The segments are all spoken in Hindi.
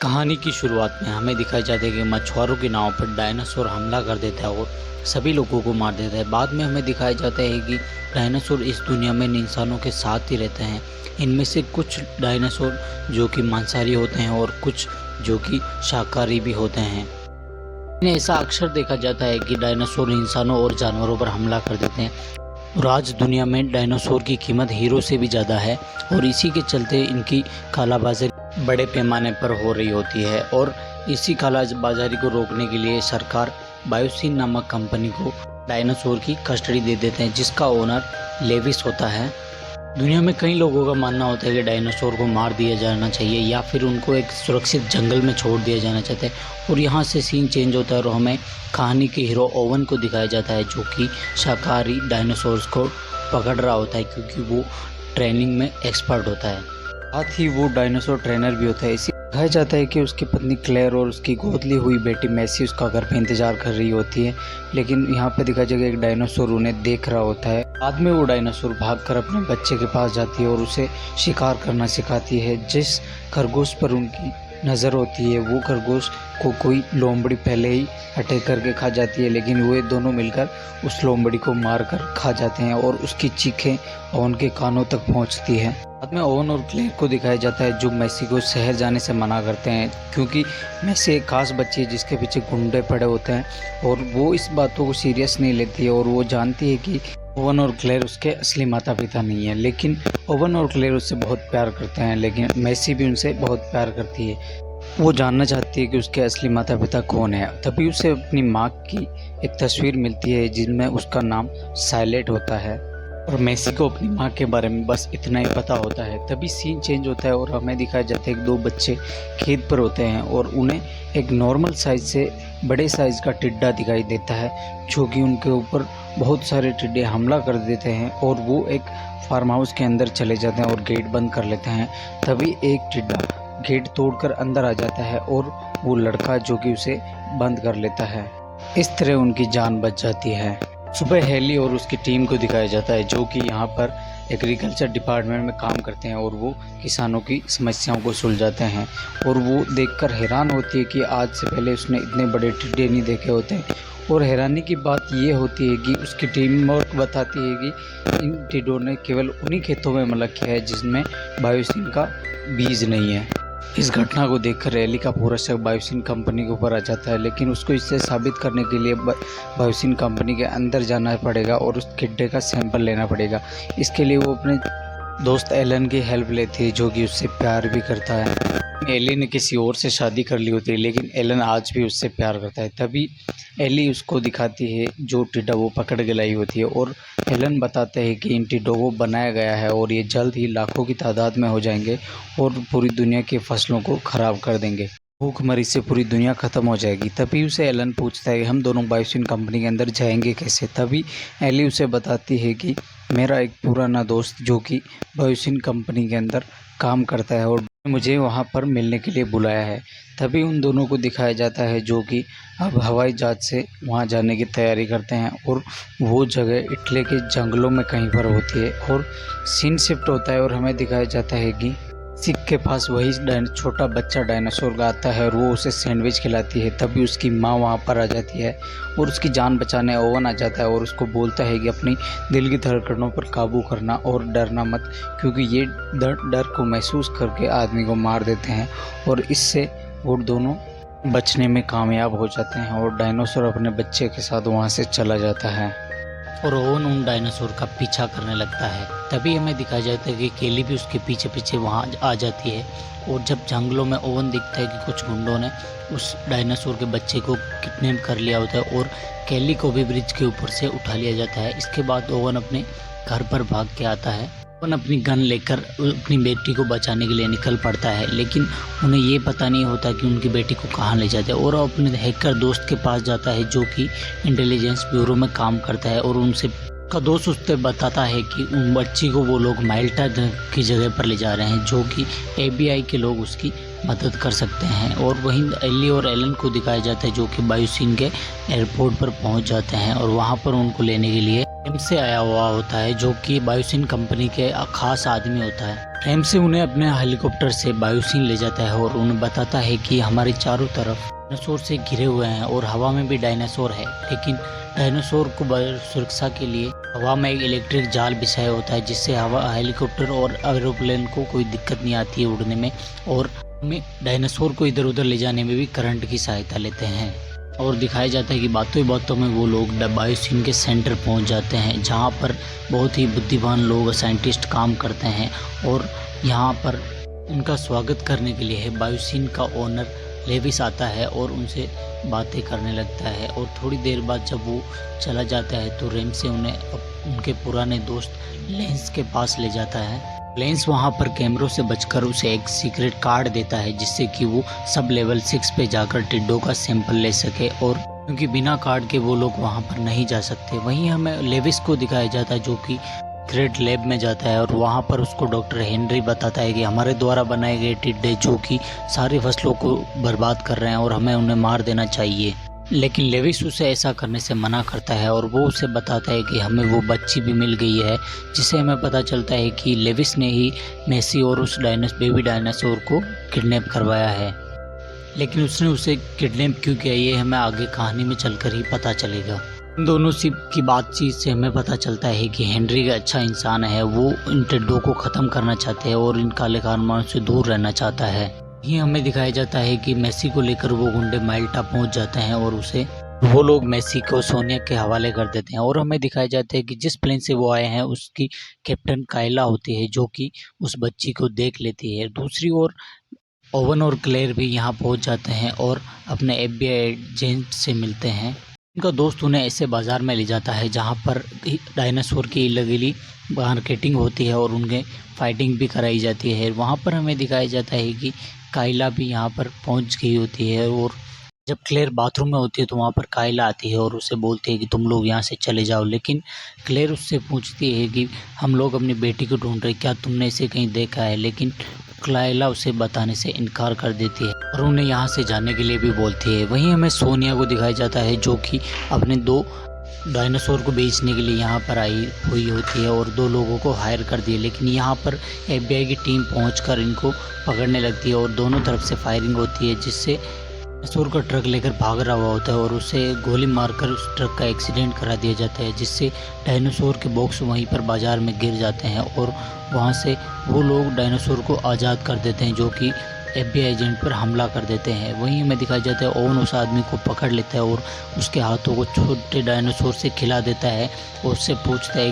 कहानी की शुरुआत में हमें दिखाया जाता है कि मछुआरों की नाव पर डायनासोर हमला कर देता है और सभी लोगों को मार देता है। बाद में हमें दिखाया जाता है कि डायनासोर इस दुनिया में इंसानों के साथ ही रहते हैं। इनमें से कुछ डायनासोर जो कि मांसाहारी होते हैं और कुछ जो कि शाकाहारी भी होते हैं। इन्हें ऐसा अक्सर देखा जाता है कि डायनासोर इंसानों और जानवरों पर हमला कर देते हैं और आज दुनिया में डायनासोर की कीमत हीरो से भी ज़्यादा है और इसी के चलते इनकी कालाबाजारी बड़े पैमाने पर हो रही होती है। और इसी कालाबाजारी को रोकने के लिए सरकार बायोसिन नामक कंपनी को डायनासोर की कस्टडी दे देते हैं, जिसका ओनर लेविस होता है। दुनिया में कई लोगों का मानना होता है कि डायनासोर को मार दिया जाना चाहिए या फिर उनको एक सुरक्षित जंगल में छोड़ दिया जाना चाहता है। और यहाँ से सीन चेंज होता है और हमें कहानी के हीरो ओवन को दिखाया जाता है, जो कि शाकाहारी डायनासोर्स को पकड़ रहा होता है क्योंकि वो ट्रेनिंग में एक्सपर्ट होता है। साथ ही वो डायनासोर ट्रेनर भी होता है। इसी दिखाया जाता है कि उसकी पत्नी क्लेयर और उसकी गोद ली हुई बेटी मैसी उसका घर पे इंतजार कर रही होती है, लेकिन यहाँ पे दिखाया जाएगा एक डायनासोर उन्हें देख रहा होता है। बाद में वो डायनासोर भागकर अपने बच्चे के पास जाती है और उसे शिकार करना सिखाती है। जिस खरगोश पर उनकी नज़र होती है वो खरगोश को कोई लोमड़ी पहले ही अटैक करके खा जाती है, लेकिन वे दोनों मिलकर उस लोमड़ी को मारकर खा जाते हैं और उसकी चीखें ओवन के कानों तक पहुंचती है। बाद में ओवन और क्लेयर को दिखाया जाता है जो मैसी को शहर जाने से मना करते हैं, क्योंकि मैसी एक खास बच्ची है जिसके पीछे गुंडे पड़े होते हैं और वो इस बातों को सीरियस नहीं लेती है और वो जानती है कि ओवन और क्लेयर उसके असली माता पिता नहीं है। लेकिन ओवन और क्लेयर उससे बहुत प्यार करते हैं, लेकिन मैसी भी उनसे बहुत प्यार करती है। वो जानना चाहती है कि उसके असली माता पिता कौन है। तभी उसे अपनी माँ की एक तस्वीर मिलती है जिनमें उसका नाम साइलेंट होता है और मैसी को अपनी माँ के बारे में बस इतना ही पता होता है। तभी सीन चेंज होता है और हमें दिखाया जाता है कि दो बच्चे खेत पर होते हैं और उन्हें एक नॉर्मल साइज से बड़े साइज का टिड्डा दिखाई देता है, जो कि उनके ऊपर बहुत सारे टिड्डे हमला कर देते हैं और वो एक फार्म हाउस के अंदर चले जाते हैं और गेट बंद कर लेते हैं। तभी एक टिड्डा गेट तोड़कर अंदर आ जाता है और वो लड़का जो कि उसे बंद कर लेता है। इस तरह उनकी जान बच जाती है। सुबह हेली और उसकी टीम को दिखाया जाता है जो कि यहाँ पर एग्रीकल्चर डिपार्टमेंट में काम करते हैं और वो किसानों की समस्याओं को सुलझाते हैं। और वो देखकर हैरान होती है कि आज से पहले उसने इतने बड़े टिड्डे नहीं देखे होते। और हैरानी की बात ये होती है कि उसकी टीम वर्क बताती है कि इन टिड्डों ने केवल उन्हीं खेतों में हमला किया है जिसमें बायोसिन का बीज नहीं है। इस घटना को देखकर एली का पूरा शक बायोसिन कंपनी के ऊपर आ जाता है, लेकिन उसको इससे साबित करने के लिए बायोसिन कंपनी के अंदर जाना पड़ेगा और उस टिड्डे का सैंपल लेना पड़ेगा। इसके लिए वो अपने दोस्त एलन की हेल्प लेती है जो कि उससे प्यार भी करता है। एली ने किसी और से शादी कर ली होती है, लेकिन एलन आज भी उससे प्यार करता है। तभी एली उसको दिखाती है जो टिड्डा वो पकड़ के लाई होती है और एलन बताते हैं कि इन टिड्डों को बनाया गया है और ये जल्द ही लाखों की तादाद में हो जाएंगे और पूरी दुनिया की फसलों को ख़राब कर देंगे। भूखमरी से पूरी दुनिया ख़त्म हो जाएगी। तभी उसे एलन पूछता है कि हम दोनों बायोसिन कंपनी के अंदर जाएंगे कैसे। तभी एली उसे बताती है कि मेरा एक पुराना दोस्त जो कि बायोसिन कंपनी के अंदर काम करता है और मुझे वहां पर मिलने के लिए बुलाया है। तभी उन दोनों को दिखाया जाता है जो कि अब हवाई जहाज से वहां जाने की तैयारी करते हैं और वो जगह इटली के जंगलों में कहीं पर होती है। और सीन शिफ्ट होता है और हमें दिखाया जाता है कि सिक के पास वही छोटा बच्चा डायनासोर का आता है और वो उसे सैंडविच खिलाती है। तभी उसकी माँ वहाँ पर आ जाती है और उसकी जान बचाने ओवन आ जाता है और उसको बोलता है कि अपनी दिल की धड़कनों पर काबू करना और डरना मत, क्योंकि ये डर को महसूस करके आदमी को मार देते हैं। और इससे वो दोनों बचने में कामयाब हो जाते हैं और डायनासोर अपने बच्चे के साथ वहाँ से चला जाता है और ओवन उन डायनासोर का पीछा करने लगता है। तभी हमें दिखाया जाता है कि केली भी उसके पीछे पीछे वहाँ आ जाती है। और जब जंगलों में ओवन दिखता है कि कुछ गुंडों ने उस डायनासोर के बच्चे को किडनैप कर लिया होता है और केली को भी ब्रिज के ऊपर से उठा लिया जाता है। इसके बाद ओवन अपने घर पर भाग के आता है। ओवन अपनी गन लेकर अपनी बेटी को बचाने के लिए निकल पड़ता है, लेकिन उन्हें ये पता नहीं होता कि उनकी बेटी को कहाँ ले जाते हैं। और अपने हैकर दोस्त के पास जाता है जो कि इंटेलिजेंस ब्यूरो में काम करता है और उनसे का दोस्त उससे बताता है कि उन बच्ची को वो लोग माल्टा की जगह पर ले जा रहे हैं, जो कि एबीआई के लोग उसकी मदद कर सकते हैं। और वहीं एली और एलन को दिखाया जाता है जो कि बायोसिन के एयरपोर्ट पर पहुंच जाते हैं और वहां पर उनको लेने के लिए रेम से आया हुआ होता है, जो कि बायोसिन कंपनी के खास आदमी होता है। रेम से उन्हें अपने हेलीकॉप्टर से बायोसिन ले जाता है और उन्हें बताता है कि हमारे चारों तरफ डायनासोर से घिरे हुए हैं और हवा में भी डायनासोर है, लेकिन डायनासोर को सुरक्षा के लिए हवा में एक इलेक्ट्रिक जाल बिछाया होता है, जिससे हवा हेलीकॉप्टर और एरोप्लेन को कोई दिक्कत नहीं आती है उड़ने में, और हमें डायनासोर को इधर उधर ले जाने में भी करंट की सहायता लेते हैं। और दिखाया जाता है कि बातों ही बातों में वो लोग बायोसिन के सेंटर पहुंच जाते हैं, जहां पर बहुत ही बुद्धिमान लोग साइंटिस्ट काम करते हैं, और यहां पर उनका स्वागत करने के लिए बायोसिन का ओनर लेविस आता है और उनसे बातें करने लगता है। और थोड़ी देर बाद जब वो चला जाता है तो रेम से उन्हें उनके पुराने दोस्त लेंस के पास ले जाता है। लेंस वहां पर कैमरों से बचकर उसे एक सीक्रेट कार्ड देता है, जिससे कि वो सब लेवल 6 पे जाकर टिड्डों का सैंपल ले सके, और क्योंकि बिना कार्ड के वो लोग वहां पर नहीं जा सकते। वहीं हमें लेविस को दिखाया जाता है, जो कि सीक्रेट लैब में जाता है, और वहां पर उसको डॉक्टर हेनरी बताता है कि हमारे द्वारा बनाए गए टिड्डे जो कि सारी फसलों को बर्बाद कर रहे हैं और हमें उन्हें मार देना चाहिए। लेकिन लेविस उसे ऐसा करने से मना करता है, और वो उसे बताता है कि हमें वो बच्ची भी मिल गई है, जिससे हमें पता चलता है कि लेविस ने ही मेसी और उस बेबी डायनासोर को किडनैप करवाया है। लेकिन उसने उसे किडनैप क्यों किया, ये हमें आगे कहानी में चलकर ही पता चलेगा। इन दोनों की बातचीत से हमें पता चलता है कि हेनरी एक अच्छा इंसान है, वो इन टिड्डों को ख़त्म करना चाहते हैं और इन काले कारनामों से दूर रहना चाहता है। ये हमें दिखाया जाता है कि मेसी को लेकर वो गुंडे माल्टा पहुंच जाते हैं और वो लोग मेसी को सोनिया के हवाले कर देते हैं। और हमें दिखाया जाता है कि जिस प्लेन से वो आए हैं उसकी कैप्टन कायला होती है, जो कि उस बच्ची को देख लेती है। दूसरी ओर ओवन और क्लेयर भी यहाँ पहुंच जाते हैं और अपने FBI एजेंट से मिलते हैं। उनका दोस्त उन्हें ऐसे बाज़ार में ले जाता है जहाँ पर डायनासोर की इलीगली मार्केटिंग होती है और उनके फाइटिंग भी कराई जाती है। वहाँ पर हमें दिखाया जाता है कि कायला भी यहाँ पर पहुँच गई होती है, और जब क्लेयर बाथरूम में होती है तो वहाँ पर कायला आती है और उसे बोलती है कि तुम लोग यहाँ से चले जाओ। लेकिन क्लेयर उससे पूछती है कि हम लोग अपनी बेटी को ढूंढ रहे, क्या तुमने इसे कहीं देखा है? लेकिन कायला उसे बताने से इनकार कर देती है और उन्हें यहाँ से जाने के लिए भी बोलती है। वहीं हमें सोनिया को दिखाया जाता है, जो कि अपने 2 डायनासोर को बेचने के लिए यहाँ पर आई हुई होती है और 2 लोगों को हायर कर दिए। लेकिन यहाँ पर FBI की टीम पहुंचकर इनको पकड़ने लगती है और दोनों तरफ से फायरिंग होती है, जिससे डायनासोर का ट्रक लेकर भाग रहा हुआ होता है और उसे गोली मारकर उस ट्रक का एक्सीडेंट करा दिया जाता है, जिससे डायनासोर के बॉक्स वहीं पर बाज़ार में गिर जाते हैं और वहाँ से वो लोग डायनासोर को आज़ाद कर देते हैं, जो कि FBI एजेंट पर हमला कर देते हैं। वहीं हमें दिखाया जाता है ओवन उस आदमी को पकड़ लेता है और उसके हाथों को छोटे डायनासोर से खिला देता है और उससे पूछता है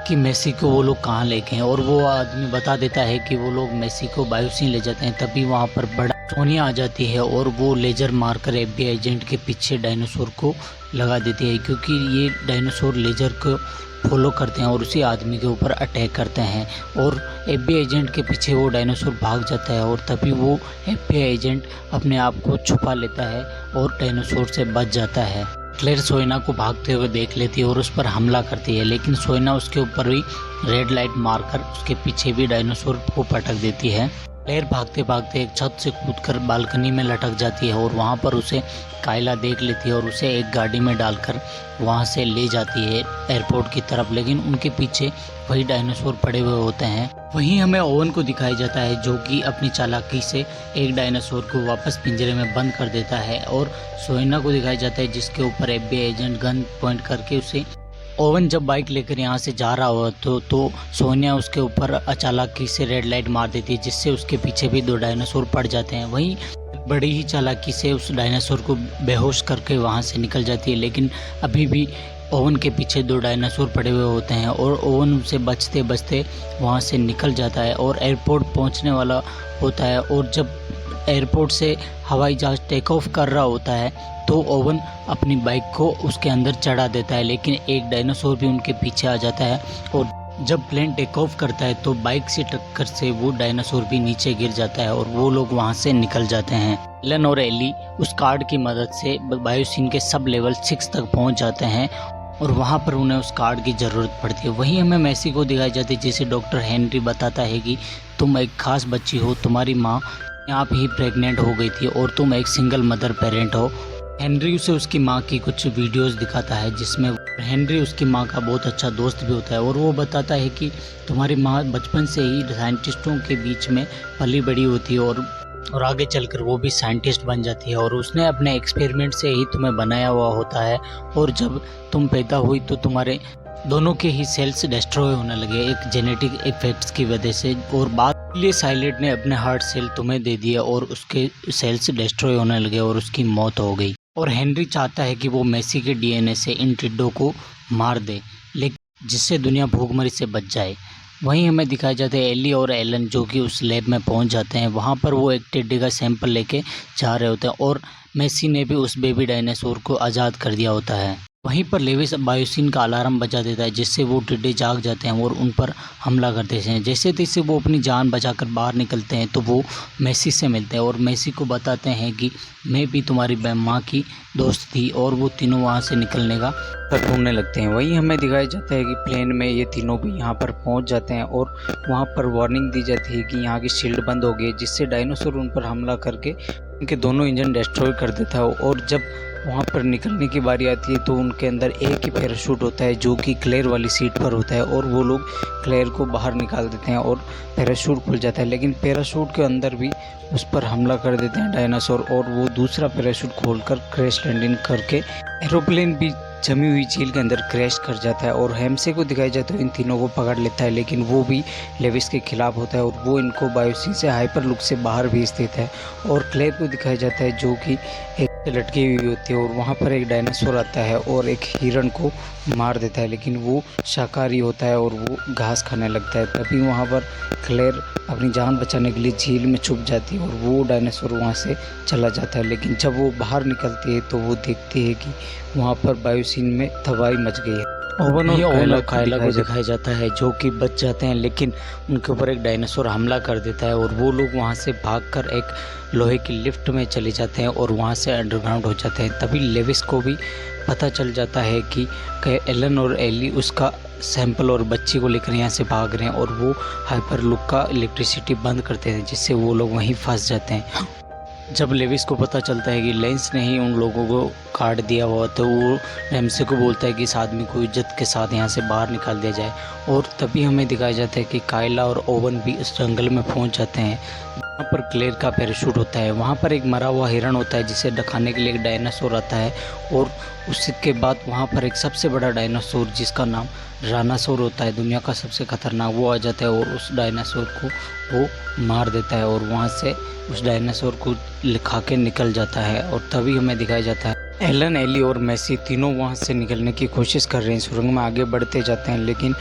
कि मेसी को वो लोग कहाँ लेके हैं, और वो आदमी बता देता है कि वो लोग मेसी को बायोसिन ले जाते हैं। तभी वहाँ पर बड़ा सोनिया आ जाती है और वो लेजर मारकर FBI एजेंट के पीछे डायनासोर को लगा देती है, क्योंकि ये डायनासोर लेजर को फॉलो करते हैं और उसी आदमी के ऊपर अटैक करते हैं और FBI एजेंट के पीछे वो डायनासोर भाग जाता है। और तभी वो FBI एजेंट अपने आप को छुपा लेता है और डायनासोर से बच जाता है। क्लेयर सोनिया को भागते हुए देख लेती है और उस पर हमला करती है, लेकिन सोनिया उसके ऊपर भी रेड लाइट मारकर उसके पीछे भी डायनासोर को पटक देती है। क्लेयर भागते भागते एक छत से कूदकर बालकनी में लटक जाती है और वहाँ पर उसे कायला देख लेती है और उसे एक गाड़ी में डालकर वहाँ से ले जाती है एयरपोर्ट की तरफ। लेकिन उनके पीछे वही डायनासोर पड़े हुए होते हैं। वहीं हमें ओवन को दिखाया जाता है, जो कि अपनी चालाकी से एक डायनासोर को वापस पिंजरे में बंद कर देता है, और सोनिया को दिखाया जाता है जिसके ऊपर FBI एजेंट गन पॉइंट करके उसे ओवन जब बाइक लेकर यहाँ से जा रहा हो तो सोनिया उसके ऊपर चालाकी से रेड लाइट मार देती है, जिससे उसके पीछे भी 2 डायनासोर पड़ जाते हैं। वहीं बड़ी ही चालाकी से उस डायनासोर को बेहोश करके वहाँ से निकल जाती है, लेकिन अभी भी ओवन के पीछे 2 डायनासोर पड़े हुए होते हैं और ओवन उनसे बचते बचते वहाँ से निकल जाता है और एयरपोर्ट पहुँचने वाला होता है। और जब एयरपोर्ट से हवाई जहाज़ टेक ऑफ कर रहा होता है तो ओवन अपनी बाइक को उसके अंदर चढ़ा देता है, लेकिन एक डायनासोर भी उनके पीछे आ जाता है और जब प्लेन टेक ऑफ करता है तो बाइक से टक्कर से वो डायनासोर भी नीचे गिर जाता है और वो लोग वहाँ से निकल जाते हैं। एलन और एली उस कार्ड की मदद से बायोसिन के सब लेवल 6 तक पहुँच जाते हैं और वहाँ पर उन्हें उस कार्ड की ज़रूरत पड़ती है। वहीं हमें मेसी को दिखाई जाती है, जिसे डॉक्टर हेनरी बताता है कि तुम एक खास बच्ची हो, तुम्हारी माँ यहाँ पे ही प्रेग्नेंट हो गई थी और तुम एक सिंगल मदर पेरेंट हो। हेनरी उसे उसकी माँ की कुछ वीडियोस दिखाता है, जिसमें हेनरी उसकी माँ का बहुत अच्छा दोस्त भी होता है और वो बताता है कि तुम्हारी माँ बचपन से ही साइंटिस्टों के बीच में पली बड़ी होती है और आगे चलकर वो भी साइंटिस्ट बन जाती है और उसने अपने एक्सपेरिमेंट से ही तुम्हें बनाया हुआ होता है। और जब तुम पैदा हुई तो तुम्हारे दोनों के ही सेल्स डिस्ट्रॉय होने लगे एक जेनेटिक इफेक्ट्स की वजह से, और बाद लिए साइलेंट ने अपने हार्ट सेल तुम्हें दे दिया और उसके सेल्स डिस्ट्रॉय होने लगे और उसकी मौत हो गई। और हेनरी चाहता है कि वो मेसी के डीएनए से इन टिड्डों को मार दे, लेकिन जिससे दुनिया भूखमरी से बच जाए। वहीं हमें दिखाया जाता है एली और एलन जो कि उस लैब में पहुंच जाते हैं। वहां पर वो एक टिड्डे का सैंपल लेके जा रहे होते हैं और मेसी ने भी उस बेबी डायनासोर को आज़ाद कर दिया होता है। वहीं पर लेविस बायोसिन का अलार्म बजा देता है, जिससे वो टिड्डे जाग जाते हैं और उन पर हमला कर देते हैं। जैसे तैसे वो अपनी जान बचाकर बाहर निकलते हैं तो वो मेसी से मिलते हैं और मेसी को बताते हैं कि मैं भी तुम्हारी माँ की दोस्त थी, और वो तीनों वहाँ से निकलने का ढूंढने लगते हैं। वहीं हमें दिखाया जाता है कि प्लेन में ये तीनों भी यहाँ पर पहुँच जाते हैं और वहाँ पर वार्निंग दी जाती है कि यहाँ की शील्ड बंद हो गई, जिससे डायनासोर उन पर हमला करके उनके दोनों इंजन डिस्ट्रॉय कर देता है। और जब वहाँ पर निकलने की बारी आती है तो उनके अंदर एक ही पैराशूट होता है जो कि क्लेयर वाली सीट पर होता है, और वो लोग क्लेयर को बाहर निकाल देते हैं और पैराशूट खुल जाता है। लेकिन पैराशूट के अंदर भी उस पर हमला कर देते हैं डायनासोर, और वो दूसरा पैराशूट खोलकर क्रैश लैंडिंग करके एरोप्लेन भी जमी हुई झील के अंदर क्रैश कर जाता है। और हेमसे को दिखाया जाता है इन तीनों को पकड़ लेता है, लेकिन वो भी लेविस के खिलाफ होता है और वो इनको बायोसिन से हाइपर लुक से बाहर भेज देता है। और क्लेयर को दिखाया जाता है जो कि एक लटकी हुई होती है, और वहाँ पर एक डायनासोर आता है और एक हिरण को मार देता है, लेकिन वो शाकाहारी होता है और वो घास खाने लगता है। तभी वहाँ पर क्लेयर अपनी जान बचाने के लिए झील में छुप जाती है और वो डायनासोर वहाँ से चला जाता है। लेकिन जब वो बाहर निकलती है तो वो देखती है कि वहाँ पर बायोसिन में तबाही मच गई है। ओवन और कायला को दिखाया जाता है जो कि बच जाते हैं, लेकिन उनके ऊपर एक डायनासोर हमला कर देता है और वो लोग वहाँ से भागकर एक लोहे की लिफ्ट में चले जाते हैं और वहाँ से अंडरग्राउंड हो जाते हैं। तभी लेविस को भी पता चल जाता है कि एलन और एली उसका सैंपल और बच्ची को लेकर यहाँ से भाग रहे हैं, और वो हाइपर लुक का इलेक्ट्रिसिटी बंद करते हैं, जिससे वो लोग वहीं फंस जाते हैं। जब लेविस को पता चलता है कि लेंस ने ही उन लोगों को काट दिया हुआ, तो वो रेमसे को बोलता है कि इस आदमी को इज्जत के साथ यहाँ से बाहर निकाल दिया जाए। और तभी हमें दिखाया जाता है कि कायला और ओवन भी इस जंगल में पहुँच जाते हैं जहाँ पर क्लेयर का पैराशूट होता है। वहाँ पर एक मरा हुआ हिरण होता है जिसे दिखाने के लिए एक डायनासोर आता है, और उसके बाद वहाँ पर एक सबसे बड़ा डायनासोर जिसका नाम रानासोर होता है, दुनिया का सबसे खतरनाक, वो आ जाता है और उस डायनासोर को वो मार देता है और वहाँ से उस डायनासोर को खा के निकल जाता है। और तभी हमें दिखाया जाता है एलन, एली और मेसी तीनों वहाँ से निकलने की कोशिश कर रहे हैं, सुरंग में आगे बढ़ते जाते हैं। लेकिन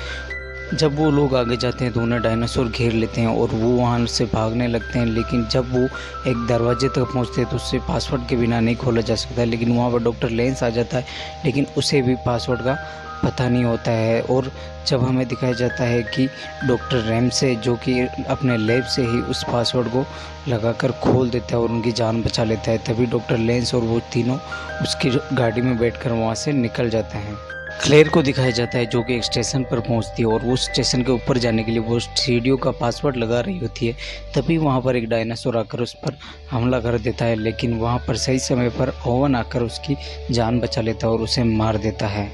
जब वो लोग आगे जाते हैं तो उन्हें डायनासोर घेर लेते हैं और वो वहाँ से भागने लगते हैं। लेकिन जब वो एक दरवाजे तक पहुँचते हैं तो उससे पासवर्ड के बिना नहीं खोला जा सकता, लेकिन वहाँ पर डॉक्टर लेंस आ जाता है, लेकिन उसे भी पासवर्ड का पता नहीं होता है। और जब हमें दिखाया जाता है कि डॉक्टर रेमसे जो कि अपने लैब से ही उस पासवर्ड को लगाकर खोल देता है और उनकी जान बचा लेता है, तभी डॉक्टर लेंस और वो तीनों उसकी गाड़ी में बैठकर वहाँ से निकल जाते हैं। क्लेयर को दिखाया जाता है जो कि एक स्टेशन पर पहुंचती है और उस स्टेशन के ऊपर जाने के लिए वो सीढ़ियों का पासवर्ड लगा रही होती है। तभी वहां पर एक डायनासोर आकर उस पर हमला कर देता है, लेकिन वहां पर सही समय पर ओवन आकर उसकी जान बचा लेता है और उसे मार देता है।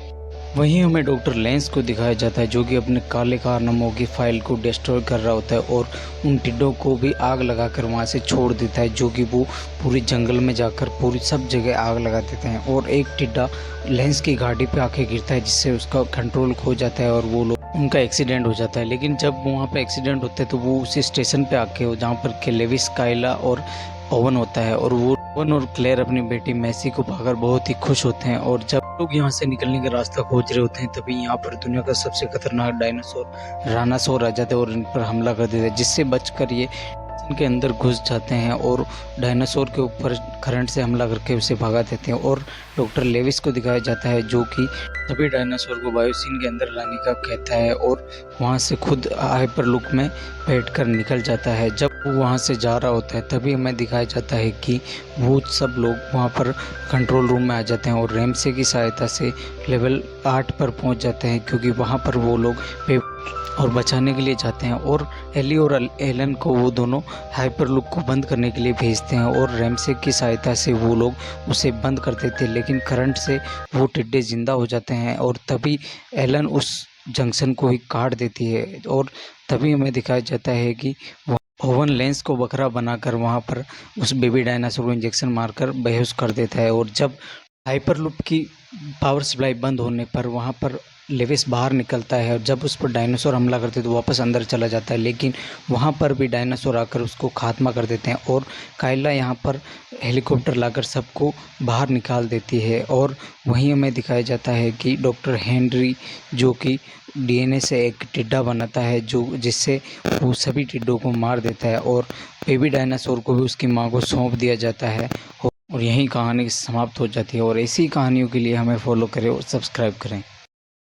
वहीं हमें डॉक्टर लेंस को दिखाया जाता है जो कि अपने काले कारनामों की फाइल को डिस्ट्रॉय कर रहा होता है और उन टिड्डों को भी आग लगाकर वहां से छोड़ देता है, जो कि वो पूरी जंगल में जाकर पूरी सब जगह आग लगा देते हैं। और एक टिड्डा लेंस की गाड़ी पे आके गिरता है जिससे उसका कंट्रोल खो जाता है और वो लोग उनका एक्सीडेंट हो जाता है। लेकिन जब वहाँ पे एक्सीडेंट होता है तो वो उसी स्टेशन पे आके जहाँ पर लेविस, कायला और ओवन होता है, और वो ओवन और क्लेयर अपनी बेटी मैसी को पाकर बहुत ही खुश होते हैं। और जब लोग यहाँ से निकलने का रास्ता खोज रहे होते हैं तभी यहाँ पर दुनिया का सबसे खतरनाक डायनासोर रानासोर आ जाता है और इन पर हमला कर देता है, जिससे बचकर ये इनके अंदर घुस जाते हैं और डायनासोर के ऊपर करंट से हमला करके उसे भगा देते हैं। और डॉक्टर लेविस को दिखाया जाता है जो कि सभी डायनासोर को बायोसिन के अंदर लाने का कहता है और वहाँ से खुद हाइपर लुक में बैठकर निकल जाता है। जब वहाँ से जा रहा होता है, तभी हमें दिखाया जाता है कि वो सब लोग वहाँ पर कंट्रोल रूम में आ जाते हैं और रैमसे की सहायता से लेवल 8 पर पहुँच जाते हैं, क्योंकि वहाँ पर वो लोग और बचाने के लिए जाते हैं और एली और एलन को वो दोनों हाइपरलूप को बंद करने के लिए भेजते हैं और रैमसे की सहायता से वो लोग उसे बंद कर देते हैं, लेकिन करंट से वो टिड्डे ज़िंदा हो जाते हैं और तभी एलन उस जंक्शन को ही काट देती है और तभी हमें दिखाया जाता है कि ओवन लेंस को बकरा बनाकर वहाँ पर उस बेबी डायनासोर को इंजेक्शन मारकर बेहोश कर देता है। और जब हाइपरलूप की पावर सप्लाई बंद होने पर वहाँ पर लेविस बाहर निकलता है और जब उस पर डायनासोर हमला करते तो वापस अंदर चला जाता है, लेकिन वहाँ पर भी डायनासोर आकर उसको खात्मा कर देते हैं और काइला यहाँ पर हेलीकॉप्टर लाकर सबको बाहर निकाल देती है। और वहीं हमें दिखाया जाता है कि डॉक्टर हेनरी जो कि डीएनए से एक टिड्डा बनाता है जो जिससे वो सभी टिड्डों को मार देता है और बेबी डायनासोर को भी उसकी माँ को सौंप दिया जाता है और यहीं कहानी समाप्त हो जाती है। और ऐसी कहानियों के लिए हमें फॉलो करें और सब्सक्राइब करें।